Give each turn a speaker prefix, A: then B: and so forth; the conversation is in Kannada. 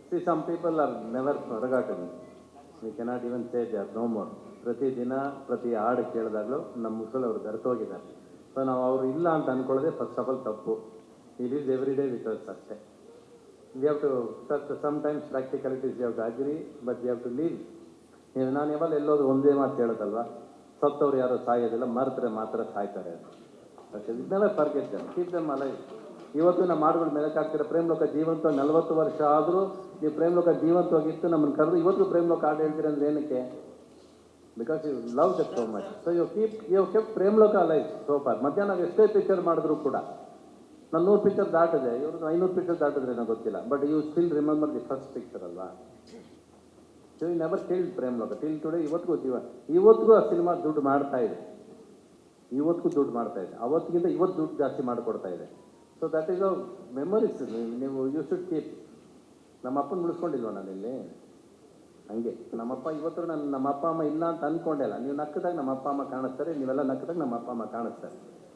A: See, some people are never forgotten. We cannot even say they are no more. ಪ್ರತಿ ದಿನ ಪ್ರತಿ ಹಾಡು ಕೇಳಿದಾಗಲೂ ನಮ್ಮ ಮುಸಲು ಅವ್ರು ಗರ್ತೋಗಿದ್ದಾರೆ. ಸೊ ನಾವು ಅವರು ಇಲ್ಲ ಅಂತ ಅಂದ್ಕೊಳ್ಳೋದೇ ಫಸ್ಟ್ ಆಫ್ ಆಲ್ ತಪ್ಪು. It is every day with us ಅಷ್ಟೇ. We have to first sometimes practicalities you have to agree, but you have to leave. ನಾನು ಯಾವಾಗ ಎಲ್ಲೋದು ಒಂದೇ ಮಾತು ಹೇಳೋದಲ್ವಾ, ಸತ್ತವ್ರು ಯಾರು ಸಾಯೋದಿಲ್ಲ, ಮರೆತರೆ ಮಾತ್ರ ಸಾಯ್ತಾರೆ. ಇದನ್ನೆಲ್ಲ forget them, keep them alive. ಇವತ್ತು ನಮ್ಮ ಹಾಡುಗಳ ಮೆಲುಕಾಗ್ತಿರೋ ಪ್ರೇಮಲೋಕ ಜೀವಂತ 40 ವರ್ಷ ಆದರೂ ನೀವು ಪ್ರೇಮಲೋಕ ಜೀವಂತವಾಗಿತ್ತು ನಮ್ಮನ್ನು ಕರೆದು ಇವತ್ತು ಪ್ರೇಮಲೋಕ ಹಾಡು ಹೇಳ್ತೀರ ಅಂದ್ರೆ ಏನಕ್ಕೆ? Because you love that so much. So you kept Premaloka alive so far. ಮಧ್ಯಾಹ್ನ ನಾವು ಎಷ್ಟೇ ಪಿಕ್ಚರ್ ಮಾಡಿದ್ರು ಕೂಡ, ನಾನು 100 ಪಿಕ್ಚರ್ ದಾಟಿದೆ, ಇವ್ರದ್ದು 500 ಪಿಕ್ಚರ್ ದಾಟಿದ್ರೆ ಏನೋ ಗೊತ್ತಿಲ್ಲ, but you still remember the first picture ಅಲ್ವಾ? So you never killed Premaloka till today. ಇವತ್ತಿಗೂ ಆ ಸಿನಿಮಾ ದುಡ್ಡು ಮಾಡ್ತಾ ಇದೆ, ಇವತ್ತಿಗೂ ದುಡ್ಡು ಮಾಡ್ತಾ ಇದೆ, ಅವತ್ತಿಗಿಂತ ಇವತ್ತು ದುಡ್ಡು ಜಾಸ್ತಿ ಮಾಡಿಕೊಡ್ತಾ ಇದೆ. So that is a memories. ನೀವು ಯು ಶುಡ್ ಕೀಪ್. ನಮ್ಮ ಅಪ್ಪನ ಉಳಿಸ್ಕೊಂಡಿಲ್ವ ನಾನಿಲ್ಲಿ? ಹಂಗೆ ನಮ್ಮಪ್ಪ ಇವತ್ತು ನಮ್ಮ ಅಪ್ಪ ಅಮ್ಮ ಇಲ್ಲ ಅಂತ ಅಂದ್ಕೊಂಡೆ ಅಲ್ಲ. ನೀವು ನಕ್ಕದಾಗ ನಮ್ಮ ಅಪ್ಪ ಅಮ್ಮ ಕಾಣಿಸ್ತಾರೆ, ನೀವೆಲ್ಲ ನಕ್ಕದಾಗ ನಮ್ಮ ಅಪ್ಪ ಅಮ್ಮ ಕಾಣಿಸ್ತಾರೆ.